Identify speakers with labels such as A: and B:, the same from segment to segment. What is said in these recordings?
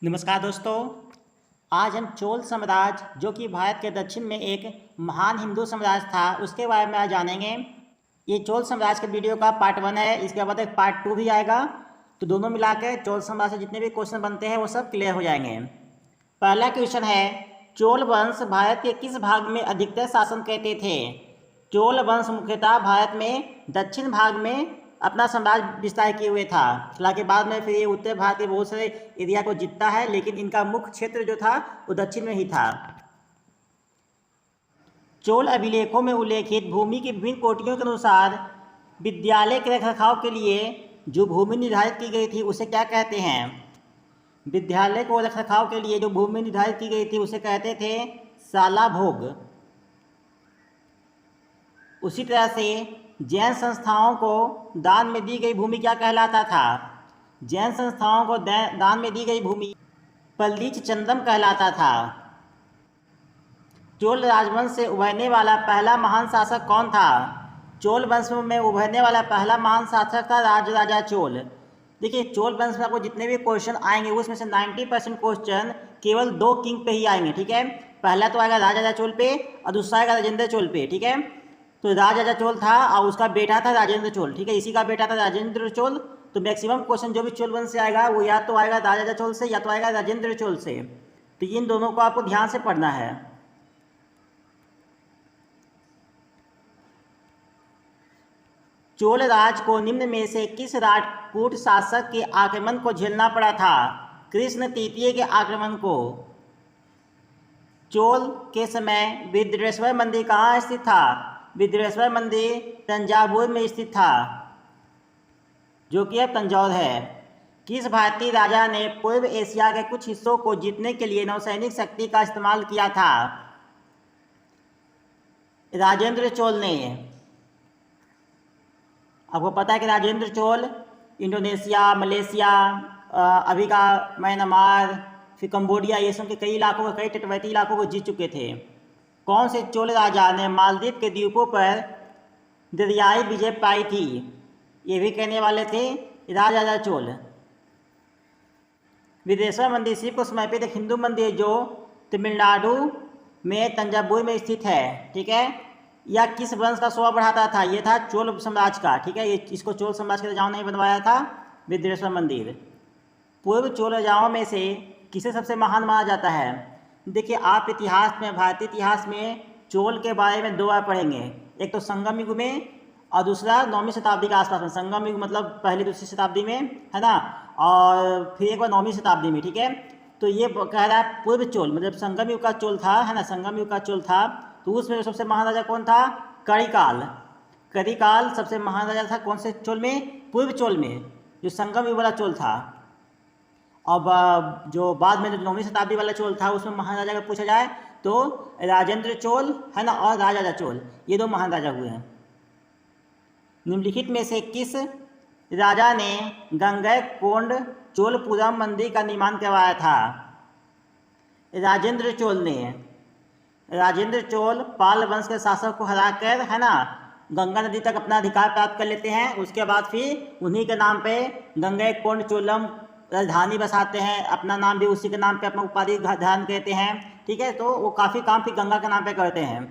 A: नमस्कार दोस्तों। आज हम चोल साम्राज्य जो कि भारत के दक्षिण में एक महान हिंदू साम्राज्य था उसके बारे में आज जानेंगे। ये चोल साम्राज्य के वीडियो का पार्ट 1 है, इसके बाद एक पार्ट 2 भी आएगा। तो दोनों मिला के चोल साम्राज्य से जितने भी क्वेश्चन बनते हैं वो सब क्लियर हो जाएंगे। पहला क्वेश्चन है, चोल वंश भारत के किस भाग में अधिकतर शासन करते थे? चोल वंश मुख्यतः भारत में दक्षिण भाग में अपना साम्राज्य विस्तार किए हुए था। हालांकि बाद में फिर ये उत्तर भारत के बहुत सारे एरिया को जीतता है, लेकिन इनका मुख्य क्षेत्र जो था वो दक्षिण में ही था। चोल अभिलेखों में उल्लेखित भूमि की विभिन्न कोटियों के अनुसार विद्यालय के रखरखाव के लिए जो भूमि निर्धारित की गई थी उसे क्या कहते हैं? विद्यालय को रखरखाव के लिए जो भूमि निर्धारित की गई थी उसे कहते थे शाला भोग। उसी तरह से जैन संस्थाओं को दान में दी गई भूमि क्या कहलाता था? जैन संस्थाओं को दान में दी गई भूमि पल्लीच चंदम कहलाता था। चोल राजवंश से उभरने वाला पहला महान शासक कौन था? चोल वंश में उभरने वाला पहला महान शासक था राजा चोल। देखिए, चोल वंश में आपको जितने भी क्वेश्चन आएंगे उसमें से 90% क्वेश्चन केवल दो किंग पे ही आएंगे। ठीक है, पहला तो आएगा राजा चोल पे और दूसरा आएगा राजेंद्र चोल पे। ठीक है, तो राजा चोल था और उसका बेटा था राजेंद्र चोल। ठीक है, इसी का बेटा था राजेंद्र चोल। तो मैक्सिमम क्वेश्चन जो भी चोल वंश से आएगा वो या तो आएगा राजा चोल से या तो आएगा राजेंद्र चोल से। तो इन दोनों को आपको ध्यान से पढ़ना है। चोल राज को निम्न में से किस राजपूत शासक के आक्रमण को झेलना पड़ा था? कृष्ण तृतीय के आक्रमण को। चोल के समय विद्रेश्वर मंदिर कहाँ स्थित था? विद्रेश्वर मंदिर तंजावुर में स्थित था, जो कि अब तंजौर है। किस भारतीय राजा ने पूर्व एशिया के कुछ हिस्सों को जीतने के लिए नौसैनिक शक्ति का इस्तेमाल किया था? राजेंद्र चोल ने। आपको पता है कि राजेंद्र चोल इंडोनेशिया, मलेशिया, अभी का म्यांमार, फिर कंबोडिया, ये सब के कई इलाकों को, कई तटवर्ती इलाकों को जीत चुके थे। कौन से चोल राजा ने मालदीव के द्वीपों पर दरियाई विजय पाई थी? ये भी कहने वाले थे राजा चोल। विदेश्वर मंदिर शिव को समर्पित एक हिंदू मंदिर जो तमिलनाडु में तंजावुर में स्थित है। ठीक है, यह किस वंश का शोभा बढ़ाता था? ये था चोल साम्राज्य का। ठीक है, ये इसको चोल साम्राज्य के राजाओं ने बनवाया था विदेश्वर मंदिर। पूर्व चोल राजाओं में से किसे सबसे महान माना जाता है? देखिए, आप इतिहास में, भारतीय इतिहास में चोल के बारे में दो बार पढ़ेंगे। एक तो संगम युग में और दूसरा 9वीं शताब्दी के आसपास में। संगम युग मतलब पहली दूसरी शताब्दी में, है ना, और फिर एक बार 9वीं शताब्दी में। ठीक है, तो ये कह रहा है पूर्व चोल, मतलब संगम युग का चोल था, है ना, संगम युग का चोल था। तो उसमें सबसे महान राजा कौन था? करिकाल। करिकाल सबसे महान राजा था। कौन से चोल में? पूर्व चोल में, जो संगम युग वाला चोल था। अब जो बाद में जो 9वीं शताब्दी वाला चोल था उसमें महाराजा का पूछा जाए तो राजेंद्र चोल, है ना, और राजा चोल, ये दो महान राजा हुए हैं। निम्नलिखित में से किस राजा ने गंगैकोंड चोलपुरम मंदिर का निर्माण करवाया था? राजेंद्र चोल ने। राजेंद्र चोल पाल वंश के शासक को हराकर, है ना, गंगा नदी तक अपना अधिकार प्राप्त कर लेते हैं। उसके बाद फिर उन्हीं के नाम पे गंगैकोंड चोलम राजधानी बसाते हैं, अपना नाम भी उसी के नाम पे, अपना उपाधि धारण करते हैं। ठीक है, तो वो काफ़ी काम फिर गंगा के नाम पे करते हैं।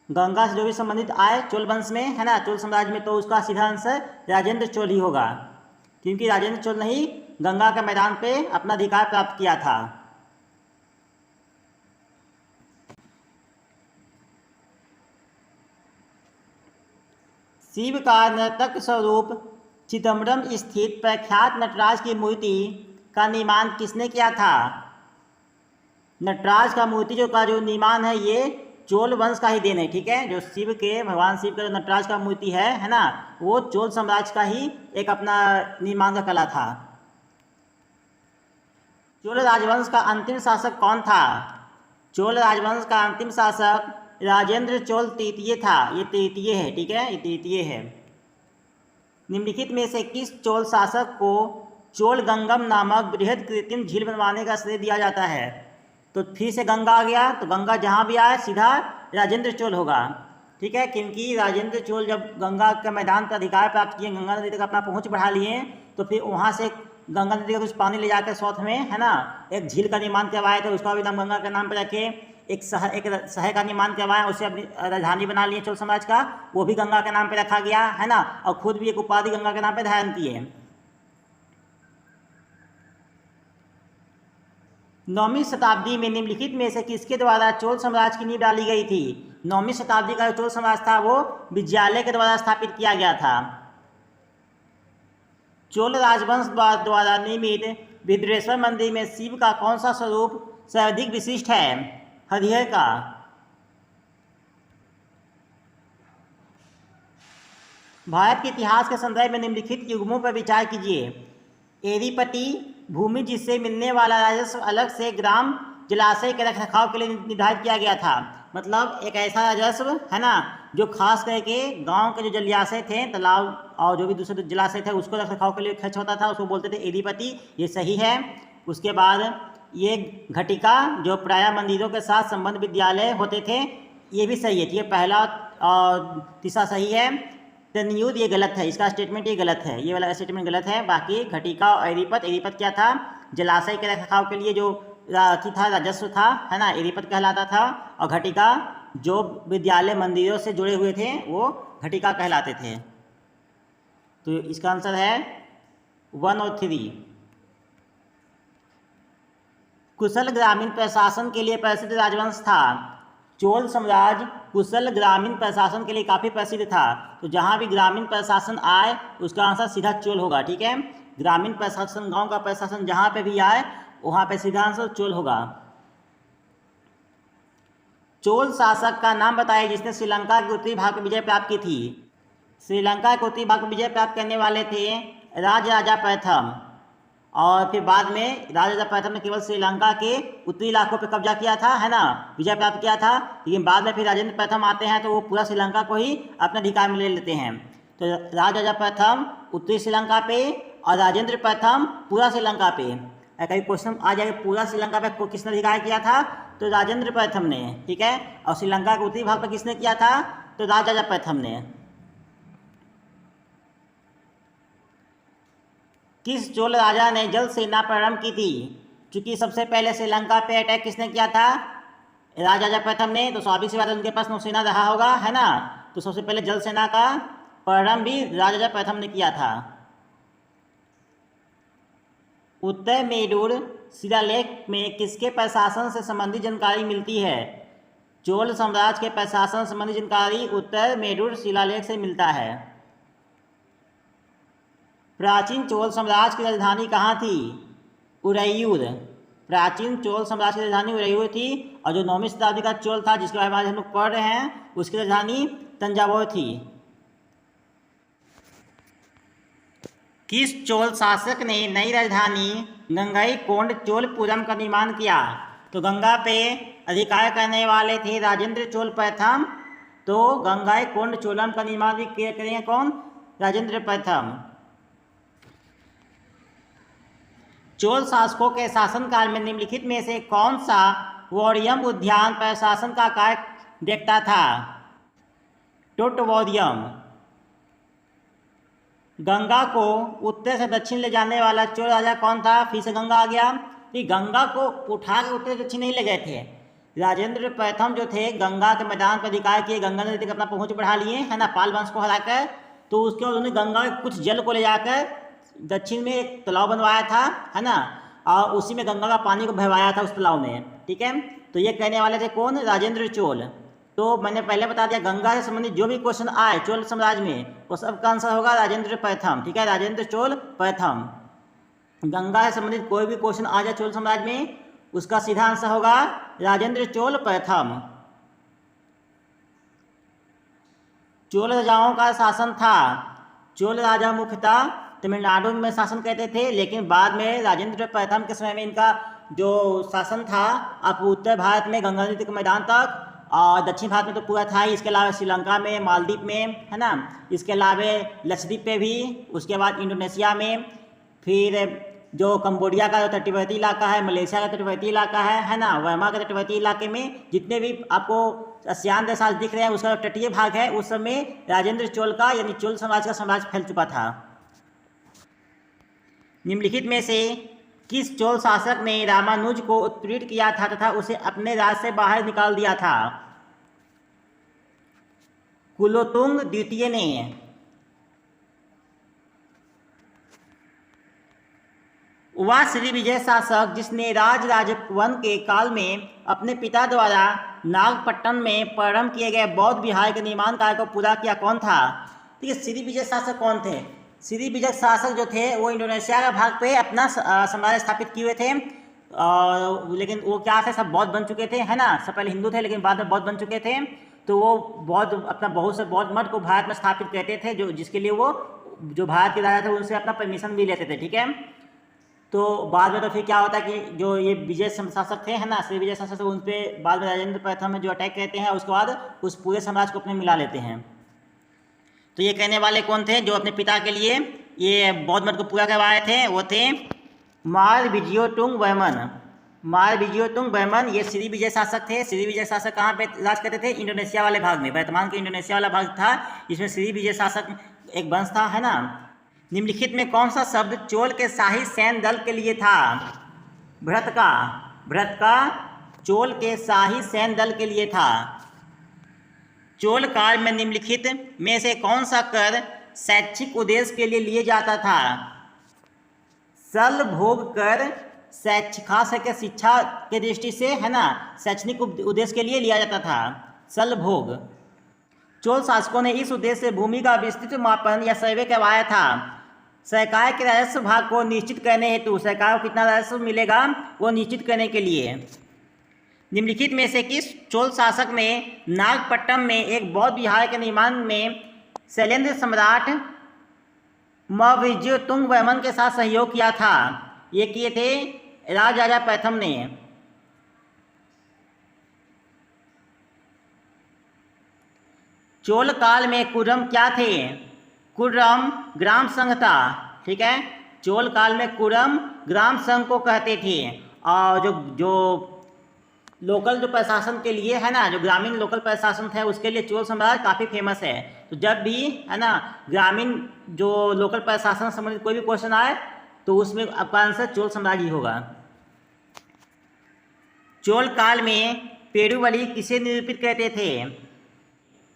A: गंगा से जो भी संबंधित आए चोल वंश में, है ना, चोल साम्राज्य में, तो उसका सीधा आंसर राजेंद्र चोल ही होगा, क्योंकि राजेंद्र चोल ने ही गंगा के मैदान पे अपना अधिकार प्राप्त किया था। शिव का नर्तक स्वरूप चिदम्बरम स्थित प्रख्यात नटराज की मूर्ति का निर्माण किसने किया था? नटराज का मूर्ति जो निर्माण है ये चोल वंश का ही देन है। ठीक है, जो शिव के, भगवान शिव का जो नटराज का मूर्ति है ना, वो चोल साम्राज्य का ही एक अपना निर्माण का कला था। चोल राजवंश का अंतिम शासक कौन था? चोल राजवंश का अंतिम शासक राजेंद्र चोल तृतीय था। ये तृतीय है। ठीक है, ये तृतीय है। निम्नलिखित में से किस चोल शासक को चोल गंगम नामक बृहद कृत्रिम झील बनवाने का श्रेय दिया जाता है? तो फिर से गंगा आ गया, तो गंगा जहाँ भी आए सीधा राजेंद्र चोल होगा। ठीक है, क्योंकि राजेंद्र चोल जब गंगा के मैदान पर अधिकार प्राप्त किए, गंगा नदी तक अपना पहुँच बढ़ा लिए, तो फिर वहाँ से गंगा नदी का कुछ पानी ले जाकर साउथ में, है ना, एक झील का निर्माण करवाए थे, उसका भी नाम गंगा के नाम पर रखे। एक शहर का निर्माण करवाया, उसे अपनी राजधानी बना लिए चोल साम्राज्य का, वो भी गंगा के नाम पर रखा गया, है ना, और खुद भी एक उपाधि गंगा के नाम पर धारण किए। 9वीं शताब्दी में निम्नलिखित में से किसके द्वारा चोल साम्राज्य की नींव डाली गई थी? 9वीं शताब्दी का जो चोल साम्राज्य था वो विजयालय के द्वारा स्थापित किया गया था। चोल राजवंश द्वारा निर्मित विद्रेश्वर मंदिर में शिव का कौन सा स्वरूप सर्वाधिक विशिष्ट है? हरिहर का। भारत के इतिहास के संदर्भ में निम्नलिखित युग्मों पर विचार कीजिए। एरीपट्टी, भूमि जिससे मिलने वाला राजस्व अलग से ग्राम जलाशय के रखरखाव के लिए निर्धारित किया गया था। मतलब एक ऐसा राजस्व, है ना, जो खास करके गांव के जो जलाशय थे, तालाब और जो भी दूसरे जलाशय थे, उसको रखरखाव के लिए खर्च होता था, उसको बोलते थे एरीपट्टी। ये सही है। उसके बाद ये घटिका, जो प्रायः मंदिरों के साथ संबंध विद्यालय होते थे, ये भी सही है। ये पहला और तीसरा सही है। तनयूद ये गलत है, इसका स्टेटमेंट ये गलत है, ये वाला स्टेटमेंट गलत है। बाकी घटिका और एरीपत, एरीपत क्या था? जलाशय के रखरखाव के लिए जो था राजस्व था, है ना, एरीपत कहलाता था। और घटिका जो विद्यालय मंदिरों से जुड़े हुए थे वो घटिका कहलाते थे। तो इसका आंसर है 1 और 3। कुशल ग्रामीण प्रशासन के लिए प्रसिद्ध राजवंश था। चोल साम्राज्य कुशल ग्रामीण प्रशासन के लिए काफ़ी प्रसिद्ध था। तो जहाँ भी ग्रामीण प्रशासन आए उसका आंसर सीधा चोल होगा। ठीक है, ग्रामीण प्रशासन, गांव का प्रशासन जहाँ पे भी आए वहाँ पे सीधा आंसर चोल होगा। चोल शासक का नाम बताइए जिसने श्रीलंका के उत्तरी भाग पर विजय प्राप्त की थी। श्रीलंका के उत्तरी भाग पर विजय प्राप्त करने वाले थे राजराजा प्रथम, और फिर बाद में राजराजा प्रथम ने केवल श्रीलंका के उत्तरी इलाकों पर कब्जा किया था, है ना, विजय प्राप्त किया था। लेकिन बाद में फिर राजेंद्र प्रथम आते हैं तो वो पूरा श्रीलंका को ही अपने अधिकार में ले लेते हैं। तो राजराजा प्रथम उत्तरी श्रीलंका पे और राजेंद्र प्रथम पूरा श्रीलंका पे। कई क्वेश्चन आ जाएगा पूरा श्रीलंका पे किसने अधिकार किया था? तो राजेंद्र प्रथम ने। ठीक है, और श्रीलंका के उत्तरी भाग पर किसने किया था? तो राजराजा प्रथम ने। किस चोल राजा ने जल सेना प्रारंभ की थी? क्योंकि सबसे पहले श्रीलंका पे अटैक किसने किया था? राजराजा प्रथम ने। तो स्वाभाविक सी बात है उनके पास नौसेना रहा होगा, है ना। तो सबसे पहले जल सेना का प्रारंभ भी राजराजा प्रथम ने किया था। उत्तर मेरूर शिलालेख में किसके प्रशासन से संबंधित जानकारी मिलती है? चोल साम्राज्य के प्रशासन संबंधी जानकारी उत्तर मेरूर शिलालेख से मिलता है। प्राचीन चोल साम्राज्य की राजधानी कहाँ थी? उरैयूर। प्राचीन चोल साम्राज्य की राजधानी उरैयूर थी। और जो 9वीं शताब्दी का चोल था जिसके बारे में आज हम लोग पढ़ रहे हैं उसकी राजधानी तंजावुर थी। किस चोल शासक ने नई राजधानी गंगईकोंड चोलपुरम का निर्माण किया? तो गंगा पे अधिकार करने वाले थे राजेंद्र चोल प्रथम। तो गंगईकोंड चोलम का निर्माण भी करेंगे कौन? राजेंद्र प्रथम। चोल शासकों के शासनकाल में निम्नलिखित में से कौन सा वॉरियम उद्यान प्रशासन का कार्य देखता था? टोटवॉरियम। गंगा को उत्तर से दक्षिण ले जाने वाला चोल राजा कौन था? फिर से गंगा आ गया। कि गंगा को उठा के उत्तर दक्षिण नहीं ले गए थे। राजेंद्र प्रथम जो थे गंगा के मैदान पर अधिकार किए, गंगा नदी तक अपना पहुंच बढ़ा लिए, है ना, पाल वंश को हराकर। तो उसके बाद उन्होंने गंगा के कुछ जल को ले जाकर दक्षिण में एक तालाब बनवाया था, है ना, और उसी में गंगा का पानी को बहवाया था उस तालाब में। ठीक है, तो ये कहने वाले थे कौन? राजेंद्र चोल। तो मैंने पहले बता दिया गंगा से संबंधित जो भी क्वेश्चन आए चोल साम्राज्य में वो सब का आंसर होगा राजेंद्र प्रथम। ठीक है, राजेंद्र चोल प्रथम। गंगा से संबंधित कोई भी क्वेश्चन आ जाए चोल साम्राज्य में उसका सीधा आंसर होगा राजेंद्र चोल प्रथम। चोल राजाओं का शासन था। चोल राजा मुख्यतः तमिलनाडु में शासन करते थे, लेकिन बाद में राजेंद्र प्रथम के समय में इनका जो शासन था अब उत्तर भारत में गंगा नदी के मैदान तक और दक्षिण भारत में तो पूरा था ही। इसके अलावा श्रीलंका में, मालदीव में, है ना, इसके अलावा लक्षद्वीप पे भी, उसके बाद इंडोनेशिया में, फिर जो कंबोडिया का तटवर्ती इलाका है, मलेशिया का तटवर्ती इलाका है ना, वर्मा के तटवर्ती इलाके में जितने भी आपको आसियान देश आज दिख रहे हैं उसका तटीय भाग है, उस समय राजेंद्र चोल का यानी चोल साम्राज्य का साम्राज्य फैल चुका था। निम्नलिखित में से किस चोल शासक ने रामानुज को उत्पीड़ित किया था तथा उसे अपने राज्य से बाहर निकाल दिया था? कुलोत्तुंग द्वितीय ने। वह श्री विजय शासक जिसने राजवन के काल में अपने पिता द्वारा नागपट्टनम में प्रारंभ किए गए बौद्ध विहार के निर्माण कार्य को पूरा किया, कौन था? ठीक है, श्री विजय शासक कौन थे? श्री विजय शासक जो थे वो इंडोनेशिया का भाग पे अपना साम्राज्य स्थापित किए हुए थे, लेकिन वो क्या थे, सब बौद्ध बन चुके थे, है ना। सब पहले हिंदू थे लेकिन बाद में बौद्ध बन चुके थे। तो वो बौद्ध अपना बहुत से बौद्ध मठ को भारत में स्थापित करते थे, जो जिसके लिए वो जो भारत के राजा थे उनसे अपना परमिशन भी लेते थे। ठीक है, तो बाद में तो फिर क्या होता है कि जो ये विजय शासक थे, है ना, श्री विजय शासक, उन पर बाद में राजेंद्र प्रथम में जो अटैक करते हैं, उसके बाद उस पूरे साम्राज्य को अपने मिला लेते हैं। तो ये कहने वाले कौन थे जो अपने पिता के लिए ये बौद्ध मठ को पूरा करवाए थे? वो थे मारविजियोतुंग वर्मन। मारविजियोतुंग वर्मन ये श्री विजय शासक थे। श्री विजय शासक कहाँ पे राज करते थे? इंडोनेशिया वाले भाग में, वर्तमान के इंडोनेशिया वाला भाग था, इसमें श्री विजय शासक एक वंश था, है ना। निम्नलिखित में कौन सा शब्द चोल के शाही सैन्य दल के लिए था? भ्रतका। भ्रतका चोल के शाही सैन्य दल के लिए था। चोल काल में निम्नलिखित में से कौन सा कर शैक्षिक उद्देश्य के लिए लिए जाता था? सल भोग कर खास करके शिक्षा के दृष्टि से, है ना, शैक्षणिक उद्देश्य के लिए लिया जाता था, सल भोग। चोल शासकों ने इस उद्देश्य से भूमि का विस्तृत मापन या सर्वे करवाया था। सरकार के राजस्व भाग को निश्चित करने हेतु, सरकार को कितना राजस्व मिलेगा वो निश्चित करने के लिए। निम्नलिखित में से किस चोल शासक ने नागपट्टनम में एक बौद्ध विहार के निर्माण में शैलेंद्र सम्राट मारविजियोतुंग वर्मन के साथ सहयोग किया था? ये किए थे राजा प्रथम ने। चोल काल में कुर्रम क्या थे? कुर्रम ग्राम संघ था। ठीक है, चोल काल में कुर्रम ग्राम संघ को कहते थे। और जो लोकल जो प्रशासन के लिए, है ना, जो ग्रामीण लोकल प्रशासन था उसके लिए चोल साम्राज्य काफ़ी फेमस है। तो जब भी, है ना, ग्रामीण जो लोकल प्रशासन संबंधित कोई भी क्वेश्चन आए तो उसमें आपका आंसर चोल साम्राज्य होगा। चोल काल में पेरुवली किसे निरूपित करते थे?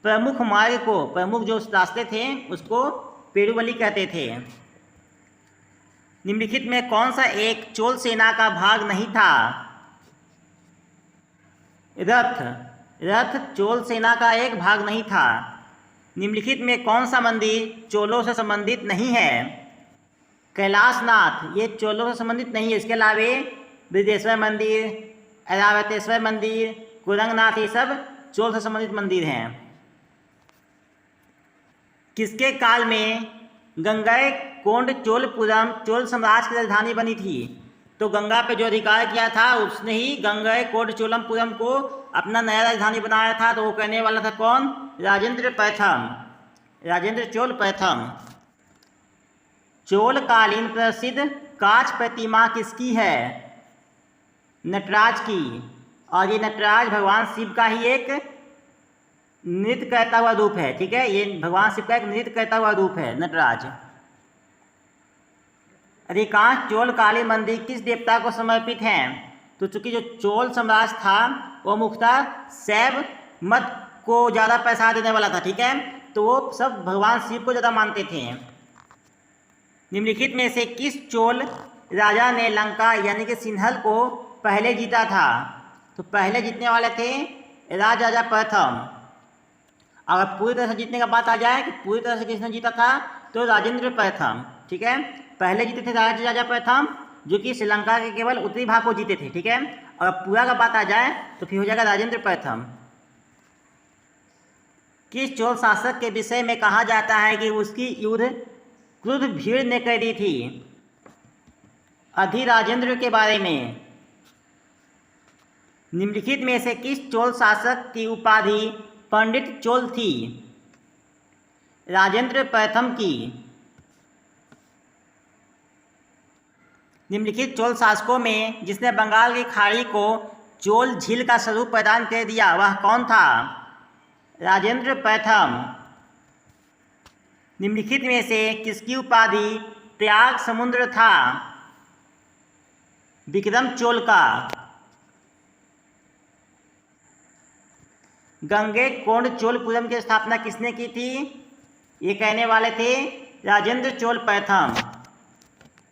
A: प्रमुख मार्ग को, प्रमुख जो रास्ते थे उसको पेरुवली कहते थे। निम्नलिखित में कौन सा एक चोल सेना का भाग नहीं था? रथ। रथ चोल सेना का एक भाग नहीं था। निम्नलिखित में कौन सा मंदिर चोलों से संबंधित नहीं है? कैलाशनाथ ये चोलों से संबंधित नहीं है। इसके अलावे बृहदेश्वर मंदिर, ऐरावतेश्वर मंदिर, कुरंगनाथ, ये सब चोल से संबंधित मंदिर हैं। किसके काल में गंगैकोंड चोलपुरम चोल साम्राज्य की राजधानी बनी थी? तो गंगा पे जो अधिकार किया था उसने ही गंगैकोंड चोलपुरम को अपना नया राजधानी बनाया था। तो वो कहने वाला था कौन? राजेंद्र प्रथम, राजेंद्र चोल प्रथम। चोलकालीन प्रसिद्ध कांच प्रतिमा किसकी है? नटराज की। और ये नटराज भगवान शिव का ही एक नृत्य करता हुआ रूप है। ठीक है, ये भगवान शिव का एक नृत्य करता हुआ रूप है नटराज। अधिकांश चोलकालीन मंदिर किस देवता को समर्पित हैं? तो चूंकि जो चोल साम्राज्य था वो मुख्यतः शैव मत को ज़्यादा पैसा देने वाला था। ठीक है, तो वो सब भगवान शिव को ज़्यादा मानते थे। निम्नलिखित में से किस चोल राजा ने लंका यानी कि सिंहल को पहले जीता था? तो पहले जीतने वाले थे राजा प्रथम। अगर पूरी तरह से जीतने का बात आ जाए कि पूरी तरह से किसने जीता था, तो राजेंद्र प्रथम। ठीक है, पहले जीते थे राजा प्रथम जो कि श्रीलंका के केवल उत्तरी भाग को जीते थे। ठीक है, और पूरा का बात आ जाए तो फिर हो जाएगा राजेंद्र प्रथम। किस चोल शासक के विषय में कहा जाता है कि उसकी युद्ध क्रुद्ध भीड़ ने कर दी थी? अधिराजेंद्र के बारे में। निम्नलिखित में से किस चोल शासक की उपाधि पंडित चोल थी? राजेंद्र प्रथम की। निम्नलिखित चोल शासकों में जिसने बंगाल की खाड़ी को चोल झील का स्वरूप प्रदान कर दिया वह कौन था? राजेंद्र प्रथम। निम्नलिखित में से किसकी उपाधि त्याग समुद्र था विक्रम चोल का। गंगे कोंड चोलपुरम की स्थापना किसने की थी? ये कहने वाले थे राजेंद्र चोल प्रथम।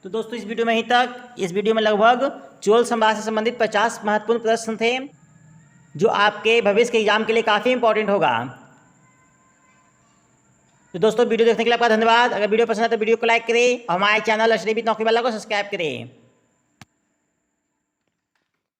A: तो दोस्तों इस वीडियो में ही तक। इस वीडियो में लगभग चोल साम्राज्य से संबंधित 50 महत्वपूर्ण प्रश्न थे जो आपके भविष्य के एग्जाम के लिए काफ़ी इंपॉर्टेंट होगा। तो दोस्तों वीडियो देखने के लिए आपका धन्यवाद। अगर वीडियो पसंद है तो वीडियो को लाइक करें और हमारे चैनल अशरीफ नौकरी वाला को सब्सक्राइब करें।